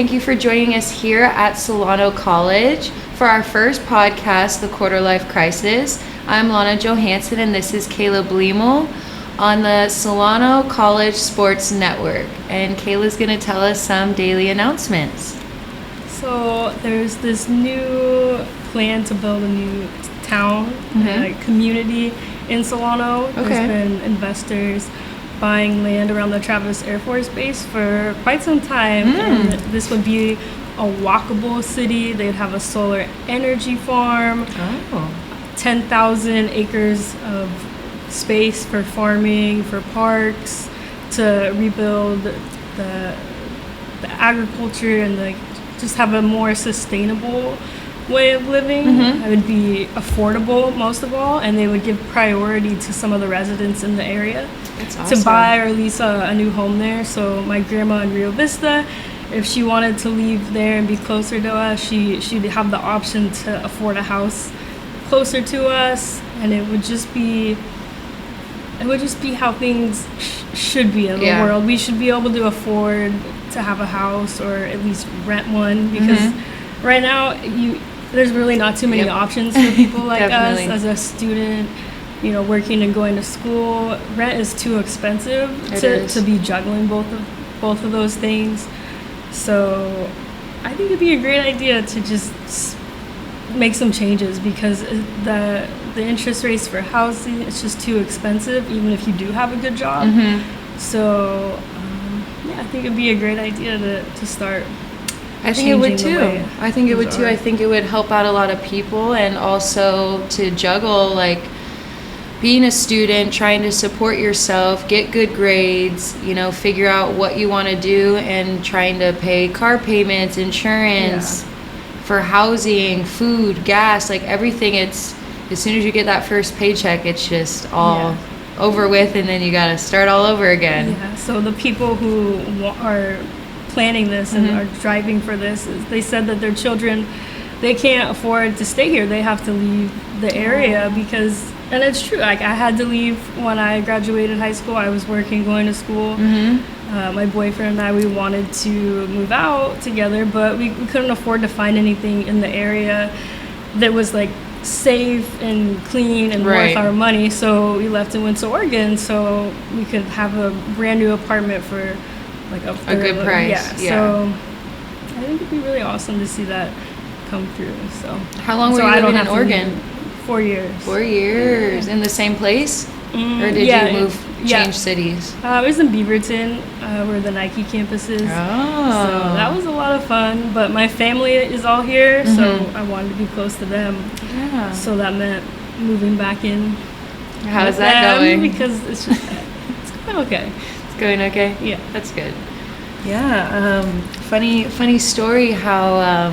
thank you for joining us here at Solano College for our first podcast, The Quarter Life Crisis. I'm Lana Johansen, and this is Kayla Bleamel on the Solano College Sports Network. And Kayla's going to tell us some daily announcements. So there's this new plan to build a new town, community in Solano. Okay. There's been investors buying land around the Travis Air Force Base for quite some time. And this would be a walkable city. They'd have a solar energy farm, 10,000 acres of space for farming, for parks, to rebuild the agriculture and just have a more sustainable way of living. It would be affordable most of all, and they would give priority to some of the residents in the area. That's awesome. To buy or lease a new home there. So my grandma in Rio Vista, if she wanted to leave there and be closer to us, she'd have the option to afford a house closer to us, and it would just be how things should be in the world. We should be able to afford to have a house or at least rent one, because right now there's really not too many options for people like us as a student, working and going to school. Rent is too expensive to be juggling both of those things. So I think it'd be a great idea to just make some changes, because the interest rates for housing, it's just too expensive even if you do have a good job. So I think it'd be a great idea to start. I think it would too. I think it would help out a lot of people, and also to juggle being a student, trying to support yourself, get good grades, figure out what you want to do, and trying to pay car payments, insurance, for housing, food, gas, everything. It's as soon as you get that first paycheck, it's just all over with, and then you got to start all over again. Yeah. So the people who are planning this and are driving for this, they said that their children, they can't afford to stay here. They have to leave the area because, and it's true, I had to leave when I graduated high school. I was working, going to school. My boyfriend and I, we wanted to move out together, but we couldn't afford to find anything in the area that was safe and clean and worth our money. So we left and went to Oregon so we could have a brand new apartment for a good price. So I think it'd be really awesome to see that come through. So how long were you living in Oregon? 4 years. 4 years. In the same place? Or did you change cities? It was in Beaverton, where the Nike campus is. So that was a lot of fun. But my family is all here, so I wanted to be close to them. Yeah. So that meant moving back in. How's that going? Because it's going okay. It's going okay? Yeah. That's good. Yeah. Funny story how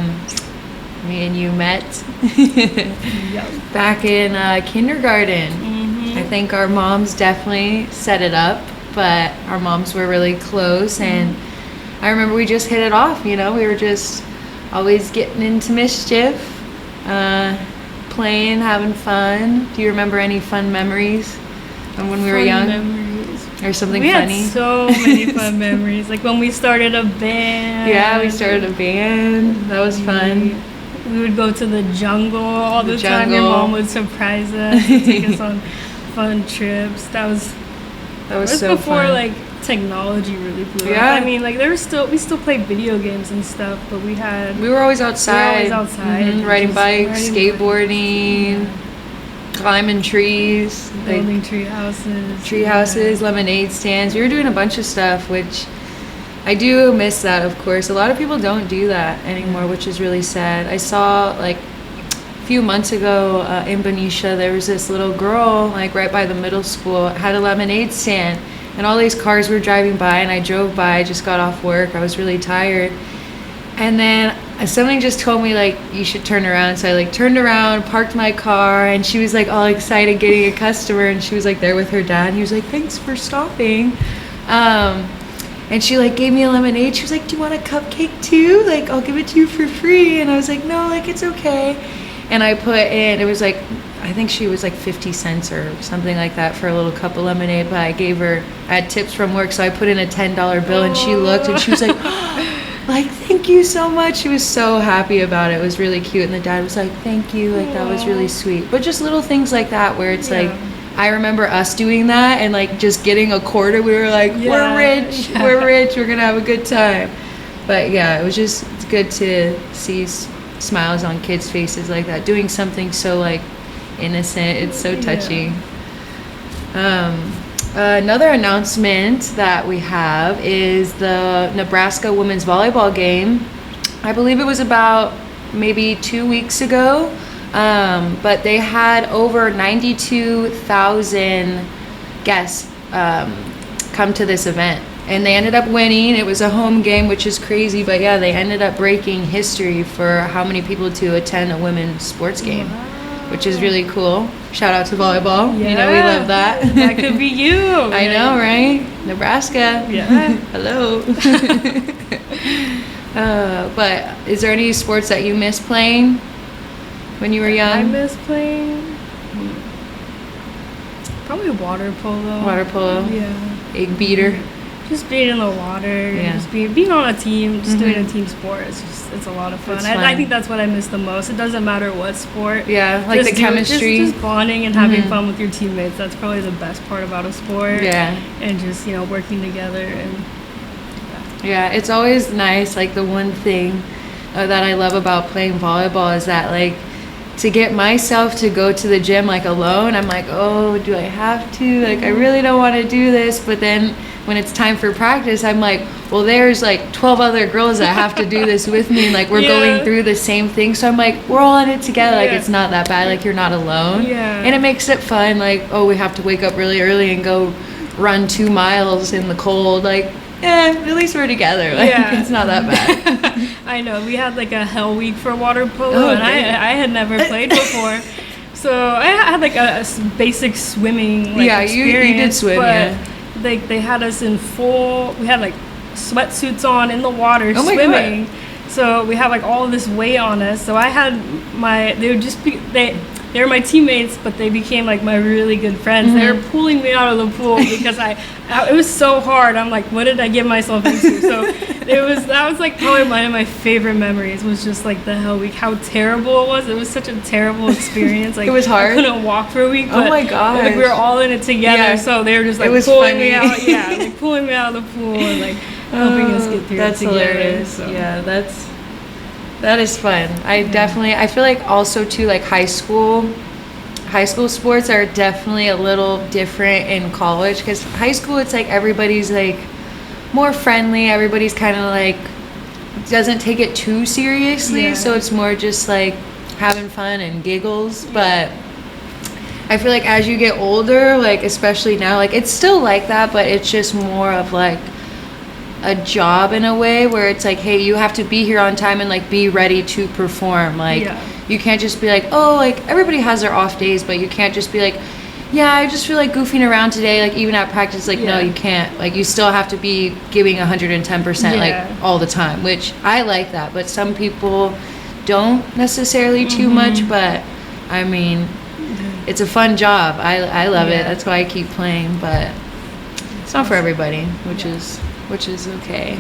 me and you met back in kindergarten. I think our moms definitely set it up, but our moms were really close, and I remember we just hit it off. We were just always getting into mischief, playing, having fun. Do you remember any fun memories from when we were young? Memories. Or something funny? We had so many fun memories. Like when we started a band. Yeah, we started a band. That was fun. We would go to the jungle all the time. Your mom would surprise us and take us on fun trips. That was so before fun. Technology really blew up. I mean, we still played video games and stuff, but we were always outside. Riding bikes, skateboarding, climbing trees, building tree houses, lemonade stands. We were doing a bunch of stuff, which I do miss that, of course. A lot of people don't do that anymore, which is really sad. I saw a few months ago in Benicia, there was this little girl right by the middle school, had a lemonade stand, and all these cars were driving by, and I drove by. I just got off work. I was really tired, and then something just told me you should turn around. So I turned around, parked my car, and she was all excited getting a customer, and she was there with her dad, and he was thanks for stopping. And she gave me a lemonade. She was do you want a cupcake too? I'll give it to you for free. And I was no, it's okay. And I put in, it was I think she was 50 cents or something like that for a little cup of lemonade, but I had tips from work, so I put in a $10 bill, and she looked and she was like, thank you so much. She was so happy about it. It was really cute. And the dad was like, thank you. Like, that was really sweet. But just little things like that where it's like, I remember us doing that and like just getting a quarter. We were like, we're rich. We're rich. We're going to have a good time. But yeah, it was just it's good to see smiles on kids' faces like that. Doing something so like innocent. It's so touching. Another announcement that we have is the Nebraska women's volleyball game. I believe it was about maybe 2 weeks ago, but they had over 92,000 guests come to this event, and they ended up winning. It was a home game, which is crazy, but yeah, they ended up breaking history for how many people to attend a women's sports game. Wow. Which is really cool. Shout out to volleyball. Yeah. You know, we love that. That could be you. I know, right? Nebraska. Yeah. Hello. But is there any sports that you miss playing when you were young? I miss playing probably water polo. Water polo. Yeah. Egg beater. Just being in the water, just being on a team, just doing a team sport. It's a lot of fun. I think that's what I miss the most. It doesn't matter what sport. Yeah, like just the chemistry. Just bonding and having fun with your teammates. That's probably the best part about a sport. Yeah. And just, working together. And yeah, it's always nice. Like the one thing that I love about playing volleyball is that like to get myself to go to the gym like alone, I'm like, oh, do I have to? Like I really don't want to do this. But then when it's time for practice, I'm like, well, there's like 12 other girls that have to do this with me. Like we're going through the same thing. So I'm like, we're all in it together. Like it's not that bad. Like you're not alone. Yeah. And it makes it fun. Like, oh, we have to wake up really early and go run 2 miles in the cold. Like, at least we're together. Like it's not that bad. I know. We had like a hell week for water polo, and I had never played before. So I had like a basic swimming experience. You did swim, but they had us in we had like sweatsuits on in the water swimming. God. So we had like all of this weight on us. So I had they were my teammates, but they became like my really good friends. They were pulling me out of the pool because it was so hard. I'm like, what did I get myself into? So that was like probably one of my favorite memories, was just like the hell week, how terrible it was. It was such a terrible experience. Like it was hard. I couldn't walk for a week. But, oh my gosh. Like we were all in it together. Yeah. So they were just like pulling me out. Yeah, like pulling me out of the pool and like helping us get through that's it together. Hilarious. So. Yeah, that is fun. I feel like also too like high school sports are definitely a little different in college, because high school it's like everybody's like more friendly, everybody's kind of like doesn't take it too seriously, so it's more just like having fun and giggles. But I feel like as you get older, like especially now, like it's still like that, but it's just more of like a job in a way, where it's like, hey, you have to be here on time and like be ready to perform. Like you can't just be like, oh, like everybody has their off days, but you can't just be like, yeah, I just feel like goofing around today, like even at practice. Like no, you can't. Like you still have to be giving 110% like all the time, which I like that, but some people don't necessarily too much. But I mean, it's a fun job. I love it. That's why I keep playing, but it's not for everybody, which is okay.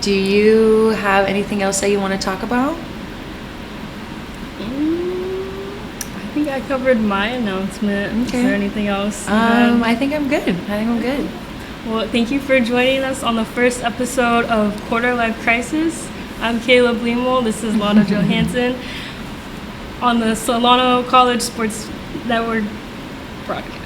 Do you have anything else that you want to talk about? I think I covered my announcement. Okay. Is there anything else? I think I'm good. Well, thank you for joining us on the first episode of Quarter Life Crisis. I'm Kayla Bleamel. This is Lana Johansen on the Solano College Sports Network broadcast.